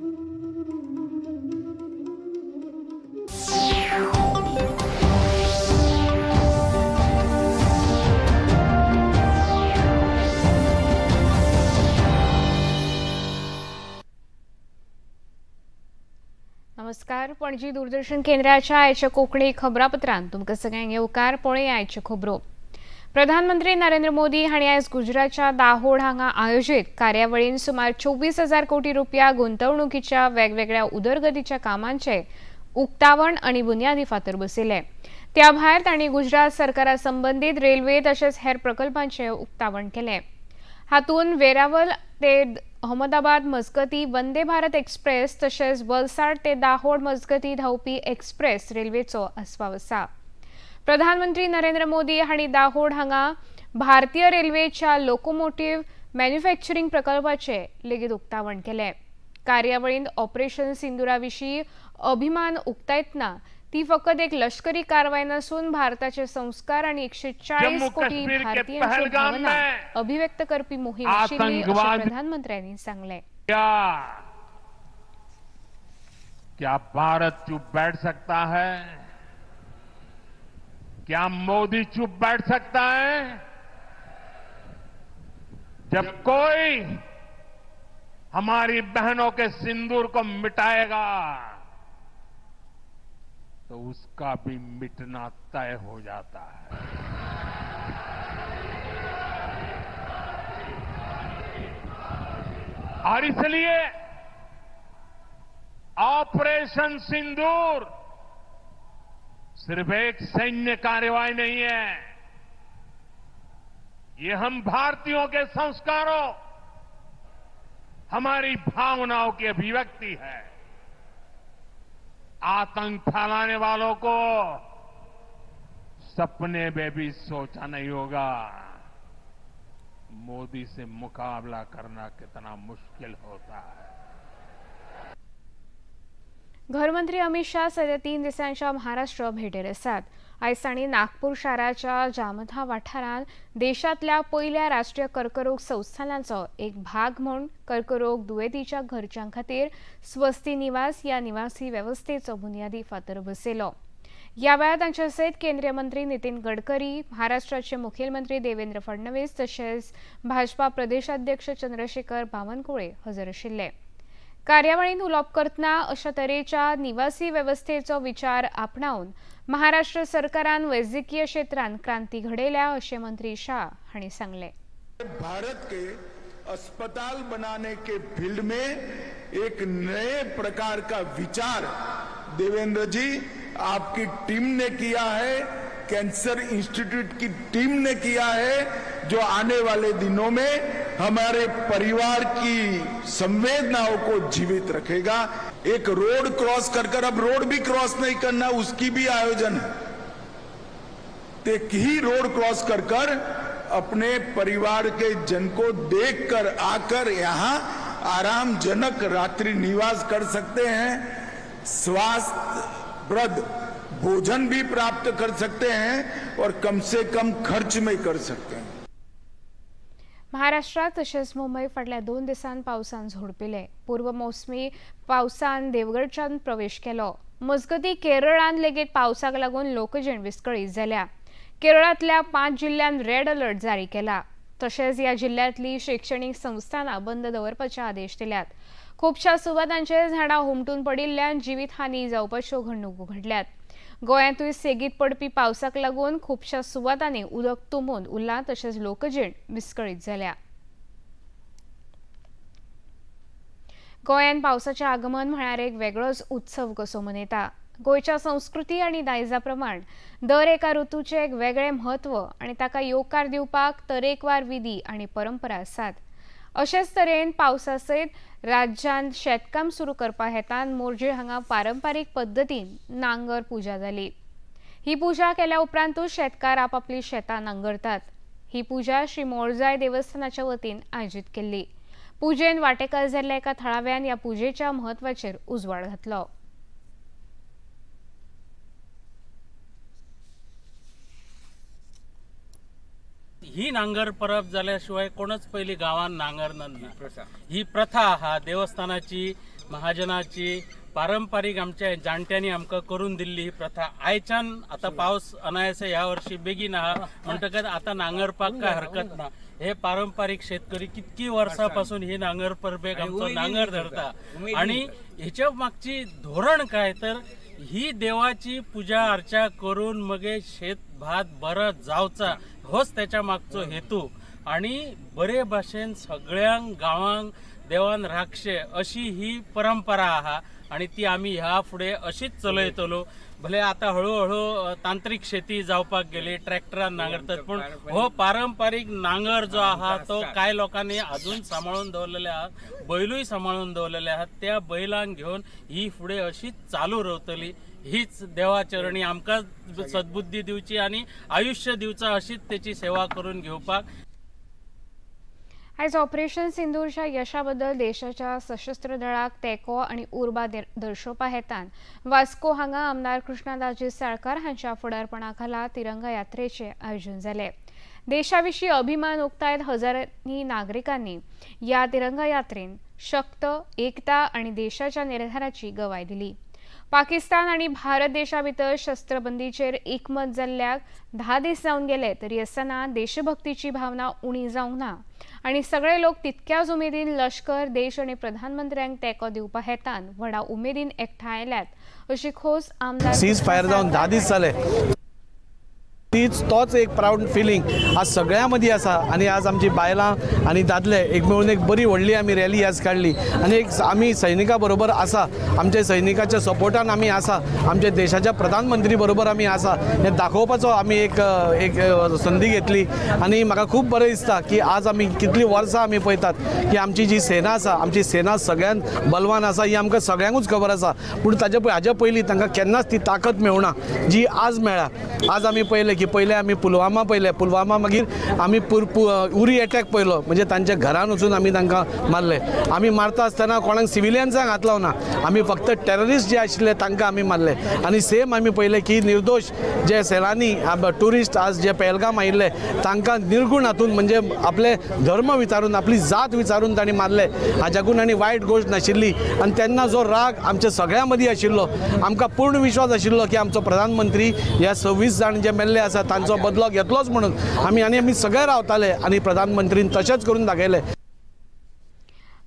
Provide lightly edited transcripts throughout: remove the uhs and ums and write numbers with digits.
नमस्कार, पणजी दूरदर्शन केंद्राच्या आयच्या कोंकणी खबरापत्रांत तुमकां सगळ्यांक येवकार. पळय आयच्यो खबरो. प्रधानमंत्री नरेंद्र मोदी हांणी आयज गुजरातच्या दाहोड हांगा आयोजीत कार्यावळींत सुमार 24,000 कोटी रुपया गुंतवणुकीच्या वेगवेगळ्या उदरगतीच्या कामांचे उक्तावण आनी बुन्यादी फातर बसयले. त्या भायर तांणी गुजरात सरकारा संबंदीत रेल्वे तशेंच हेर प्रकल्पांचे उक्तावण केले. हातूंत वेरावल ते अहमदाबाद मजगती वंदे भारत एक्सप्रेस तशेंच वलसाड ते दाहोड मजगती धांवपी एक्सप्रेस रेल्वेचो आस्पाव आसा. प्रधानमंत्री नरेंद्र मोदी हांणी दाहोड हांगा भारतीय रेल्वेच्या लोकोमोटिव्ह मॅन्युफॅक्चरिंग प्रकल्पाचे लेगीत उक्तावण केले. कार्यावळींत ऑपरेशन सिंदुरा विशीं अभिमान उक्तायतना ती फकत एक लष्करी कारवाय नसून भारताचे संस्कार आणि 140 कोटी भारतीयांची भावना अभिव्यक्त करपी मोहीम आशिल्ली अशें प्रधानमंत्र्यांनी सांगले. क्या भारत चुप बैठ सकता है? क्या मोदी चुप बैठ सकता है? जब कोई हमारी बहनों के सिंदूर को मिटाएगा तो उसका भी मिटना तय हो जाता है. और इसलिए ऑपरेशन सिंदूर सिर्फ एक सैन्य कार्रवाई नहीं है. ये हम भारतीयों के संस्कारों, हमारी भावनाओं की अभिव्यक्ति है. आतंक फैलाने वालों को सपने में भी सोचा नहीं होगा मोदी से मुकाबला करना कितना मुश्किल होता है. गृहमंत्री अमित शाह सध्या 3 दिसांच्या महाराष्ट्र भेटेर आसात. आयज तांणी नागपूर शाराच्या जामथा वाठारांत देशांतल्या पयल्या राष्ट्रीय कर्करोग संस्थानाचो एक भाग म्हूण कर्करोग दुयेंतीच्या घरच्यां खातीर स्वस्ती निवास ह्या निवासी वेवस्थेचो बुन्यादी फातर बसयलो. ह्या वेळार तांचे सयत केंद्रीय मंत्री नितीन गडकरी, महाराष्ट्राचे मुखेलमंत्री देवेंद्र फडणवीस तशेंच भाजपा प्रदेशाध्यक्ष चंद्रशेखर बावनकुळे हजर आशिल्ले. कार्यावळींत उलोवप करतना अशा तरेच्या निवासी वेवस्थेचो विचार आपणावन महाराष्ट्र सरकारान वैजकीय क्षेत्रांत क्रांती घडयल्या अशें मंत्री शाह हांणी सांगले. भारत के अस्पताल बनाने के फील्ड में एक नए प्रकार का विचार देवेंद्र जी आपकी टीम ने किया है, कैंसर इंस्टीट्यूट की टीम ने किया है, जो आने वाले दिनों में हमारे परिवार की संवेदनाओं को जीवित रखेगा. एक रोड क्रॉस कर अब रोड भी क्रॉस नहीं करना, उसकी भी आयोजन है. एक ही रोड क्रॉस कर अपने परिवार के जन को देखकर आकर यहाँ आरामजनक रात्रि निवास कर सकते हैं, स्वास्थ्यप्रद भोजन भी प्राप्त कर सकते हैं और कम से कम खर्च में कर सकते हैं. महाराष्ट्रात तशेंच मुंबई फाटल्या 2 दिसांत पावसान झोडपिले. पूर्व मोसमी पावसान देवगडच्यान प्रवेश केलो. मजगती केरळांत लेगीत पावसाक लागून लोकजीण विस्कळीत जाल्या. केरळांतल्या 5 जिल्ह्यांत रेड अलर्ट जारी केला. तशेंच ह्या जिल्ह्यांतली शैक्षणिक संस्थानां बंद दवरपाचे आदेश दिल्यात. खुबशा सुवातांचेर झाडां हुमटून पडिल्ल्यान जिवीतहानी जावपाच्यो घडणुको घडल्यात. गोंयांतूय सेगीत पडपी पावसाक लागून खुबशा सुवातांनी उदक तुंबून उरलां तशेंच लोकजीण विस्कळीत जाल्या. गोंयांत पावसाचें आगमन म्हळ्यार एक वेगळोच उत्सव कसो मनयता. गोंयच्या संस्कृती आनी दायजा प्रमाण दर एका ऋतूचे एक वेगळे म्हत्व आनी ताका येवकार दिवपाक तरेकवार विधी आनी परंपरा आसात. अशेच तरेन पावसा सयत राज्यांत शेतकाम सुरू करपा हेतान मोरजे हांगा पारंपारीक पद्दतीन नांगर पुजा जाली. ही पुजा केल्या उपरांतूच शेतकार आपापली शेतां नांगरतात. ही पुजा श्री मोळजाय देवस्थानाच्या वतीन आयोजीत केल्ली. पुजेन वांटेकार जाल्ल्या एका थळाव्यान ह्या पुजेच्या म्हत्वाचेर उजवाड घातलो. ही नांगर परब जाल्याशिवाय कोणच पहिली गावात नांगरणार नाही. ही प्रथा हा देवस्थानाची महाजनाची पारंपरिक आमच्या जाणट्यांनी आमकां करून दिल्ली ही प्रथा आयच्यान आता पावस अनायसे ह्या वर्षी बेगीन आहा म्हणटकच आता नांगरपाक काय हरकत ना। हे पारंपरिक शेतकरी कितकी वर्सांपासून ही नांगर परबेक आमचो नांगर धरता आणि हेच्या मागची धोरण काय तर ही देवाची पूजा अर्चा करून मगे शेत भात बरं जावचा होच त्याच्या मागचो हेतू आणि बरे भाशेन सगळ्यांक गांवांक देवान राखचे अशी ही परंपरा आहा आणि ती आम्ही ह्या फुडें अशीच चलयतलो। भले आता हळूहळू तांत्रिक शेती जावपाक गेली ट्रॅक्टरान नांगरतात पण हो पारंपरिक नांगर जो आहा तो काय लोकांनी अजून सांभाळून दवरलेले आहात बैलूय सांभाळून दवरलेले आहात त्या बैलांक घेऊन ही फुडें अशीच चालू रावतली हीच देवाचरणी आमकां सद्बुद्धी दिवची आणि आयुष्य दिवचा अशीच त्याची सेवा करून घेवपाक। आज ऑपरेशन सिंदूरच्या यशाबद्दल देशाच्या सशस्त्र दळाक तेको आणि उर्बा दर्शोवपा हेतान वास्को हांगा आमदार कृष्णादाजी साळकार हांच्या फुडारपणाखाला तिरंगा यात्रेचे आयोजन जाले। देशाविषयी अभिमान उक्तायत हजारांनी नागरिकांनी या तिरंगा यात्रेन शक्त एकता आणि देशाच्या निर्धाराची गवाय दिली। पाकिस्तान आणि भारत देशाभितर शस्त्रबंदीचेर एकमत जाल्ल्याक 10 दीस जावन गेले तरी असताना देशभक्तीची भावना उणी जावंक ना आणि सगळे लोक तितक्याच उमेदीन लष्कर देश आणि प्रधानमंत्र्यांक तेको दिवपा हेतान व्हडा उमेदीन एकठांय आयल्यात अशी खोस आमदार सीज फायर जावन 10 दीस जाले तोच एक प्राउड फिलिंग आज सगळ्यां मदीं आसा आणि आज आमची बायलां आणि दादले एक मेळून एक बरी व्हडली आमी रॅली आज काडली आणि एक आमी सैनिकां बरोबर आसा आमच्या सैनिकाच्या सपोर्टान आमी आसा आमच्या देशाच्या प्रधानमंत्री बरोबर आमी आसा हे दाखोवपाचो आमी एक संधी घेतली आणि म्हाका खूब बरें दिसता की आज आमी कितली वर्सां आमी पळयतात की आमची जी सेना आसा आमची सेना सगळ्यांत बलवान आसा ही आमकां सगळ्यांकूच खबर आसा पण हाज्या पयलीं तांकां केन्नाच ती ताकद मेळना जी आज मेळ्ळा। आज आमी पळयलें की पहिले आमी पुलवामा पळयले पुलवामा मागीर आमी उरी अटॅक पळयलो म्हणजे तांच्या घरान वचून आमी तांकां मारले आमी मारता आसतना कोणाक सिविलियन्सांक हात लावना आमी फक्त टेररिस्ट जे आशिल्ले तांकां आमी मारले आणि सेम आमी पळयले की निर्दोष जे सेलानी टुरिस्ट आज जे पहलगाम आयिल्ले तांकां निर्गुण हातून म्हणजे आपले धर्म विचारून आपली जात विचारून तांणी मारले हाज्याकून आनी वायट गोश्ट नाशिल्ली आणि तेन्ना जो राग आमच्या सगळ्यां मदीं आशिल्लो आमकां पूर्ण विश्वास आशिल्लो की आमचो प्रधानमंत्री ह्या 26 जाण जे मेल्ले आसा तांचो बदलो घेतलोच म्हणून आमी सगळे रावताले आणि प्रधानमंत्रीन तशेंच करून दाखयले।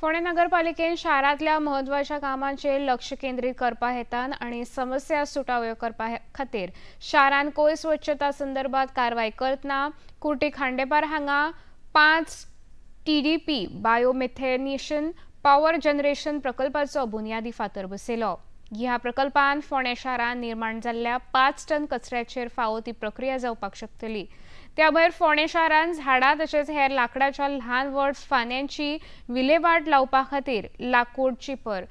फोंडे नगरपालिकेन शारांतल्या महत्वाच्या कामांचेर लक्ष केंद्रीत करपा हेतान आणि समस्या सुटाव्यो करपा खातीर शारांत कोयर स्वच्छता संदर्भात कारवाय करतना कुर्टी खांडेपार हांगा 5 TDP बायोमेथेनेशन पॉवर जनरेशन प्रकल्पाचो बुनयादी फातर बसयलो। ह्या प्रकल्पान फोंडे शारांत निर्माण जाल्ल्या 5 टन कचऱ्याचेर फावो ती प्रक्रिया जावपाक शकतली। त्या भायर फोंडे शारांत झाडां तशेंच हेर लाकडाच्या ल्हान व्हड फांद्यांची विलेवाट लावपा खातीर लाकूड चिपर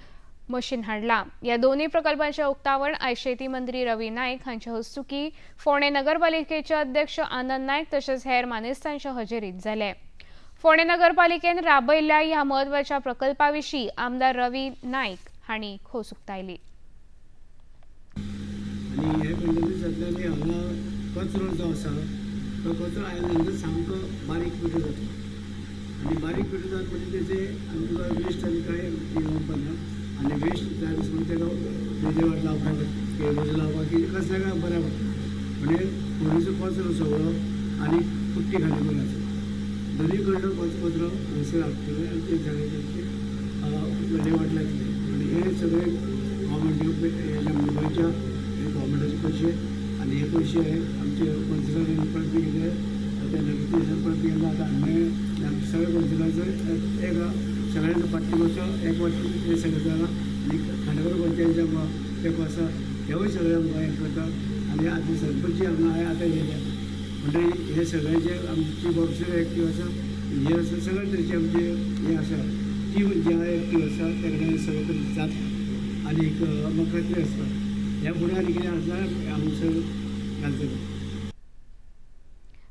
मशीन हाडला। या दोन्ही प्रकल्पांचे उक्तावण आयज शेती मंत्री रवी नाईक हांच्या हस्तुकी फोंडे नगरपालिकेचे अध्यक्ष आनंद नाईक तशेंच हेर मानेस्तांच्या हजेरीत जाले। फोंडे नगरपालिकेन राबयल्ल्या ह्या म्हत्वाच्या प्रकल्पाविशीं आमदार रवी नाईक हांणी खोस उक्तायली। आणि हे पंचायतींतल्यानी हांगा कचरो जो आसा तो कचरो आयल्या नंतर सामको बारीक पिठो जाता आनी बारीक पिठो जाता म्हणजे तेजे आनी तुका वेस्ट आनी कांय येवपा ना आनी वेस्ट जाय म्हणून तेका विलेवाट लावपाक केबल लावपाक कसल्याक बऱ्या पडटा म्हणजे पयलींचो कचरो सगळो आनी कुट्टी खाली करून आसा दोनी कडलो कचरो हांगसर हाडटले आनी ते जाग्याचेर विलेवाट लागले आनी हे सगळे गव्हर्मेंट मुंबयच्या गव्हर्मेंटाचे पयशे आनी हे पयशे आमचे कौन्सिलरांनी पण दिले त्या नोटिफिकेशन पण दिलें आतां आमी सगळे कौन्सिलरांचो एक सगळ्यांचो पार्टी मातसो एक वाटी हे सगळें जालां आनी खांडेपार पंचायतीच्या तेको आसा हेवूय सगळे आमकां हें करता आनी आतां सरपंच हांगा आतां येयल्या म्हणटकीर हे सगळ्यांचे आमची ऑफिसर एक्टीव आसा हे आसा सगळे तरेचे आमचे हे आसा टीम जे एक्टीव आसा तेका सगळे जाता आनी म्हाका खात्री आसता ह्या फुडें आनी कितें आसल्यार हांगसर घालतले।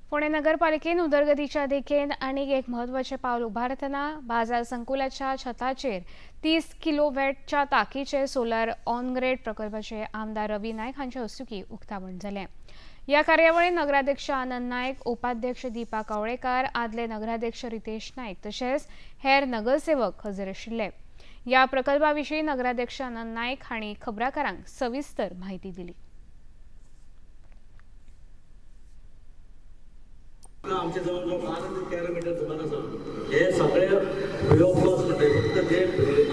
फोंडे नगरपालिकेन उदरगतीच्या दिकेन आनीक एक म्हत्वाचें पावल उबारतना बाजार संकुलाच्या छताचेर 30 किलोवॅटच्या तांकीचे सोलार ऑन ग्रेड प्रकल्पाचे आमदार रवी नाईक हांच्या हस्तुकी उक्तावण जालें। या कार्यावळीत नगराध्यक्ष आनंद नाईक उपाध्यक्ष दीपा कवळेकार आदले नगराध्यक्ष रितेश नाईक तशेंच हेर नगरसेवक हजर आशिल्ले। या प्रकल्पाविषयी नगराध्यक्ष आनंद नाईक हांणी खबराकारांक सविस्तर माहिती दिली. आमचे जवळजवळ 12 मीटर सुमार आसा. हे सगळे फ्री ऑफ कॉस्ट म्हणटात. फक्त जे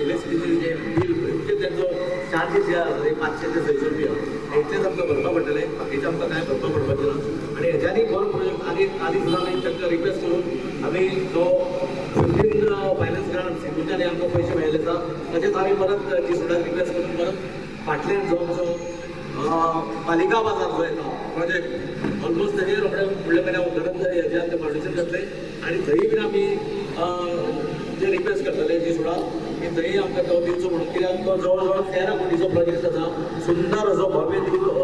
इलेक्ट्रिसिटी जे बील म्हणजे त्यांचो चार्जीस जे आसा ते 500 ते 600 रुपया इतलेच आमकां भरपा पडटले. बाकीचे आमकां कांय भरपा पडपाचें ना. आनी हेच्यानी बरो प्रोजेक्ट आदी सुद्दां आमी तांकां रिक्वेस्ट करून आमी जो 15 फायनान्स ग्रांट सिंधुच्यानी आमकां पयशे मेळिल्ले आसा तशेंच आमी परत जी सुद्दां रिक्वेस्ट करून परत फाटल्यान जो आमचो पालिका बाजार जो येता प्रोजेक्ट ऑलमोस्ट तेजे रोखडे फुडल्या म्हयन्या उदरगत हेजें ते फावंडेशन जातले आनी थंय बीन आमी जे रिक्वेस्ट करतले जी सुद्दां की थंय आमकां तो दिवचो म्हणून कित्याक तो जवळ जवळ 13 कोटीचो प्रोजेक्ट आसा. सुंदर असो भव्य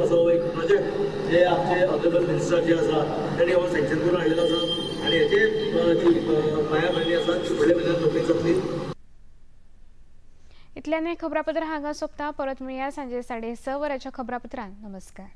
असो एक प्रोजेक्ट जे आमचे ऑनरेबल मिनिस्टर जे आसा तेणी हो सँक्शन करून हाडलेलो आसा आनी हेचे जी पायाभरणी आसा ती फुडल्या म्हयन्यात रोखडीच जातली. इतल्यान खबरापत्र हांगा सोंपता. परत मेळया सांजे 6:30 वरांच्या खबरापत्रांत. नमस्कार.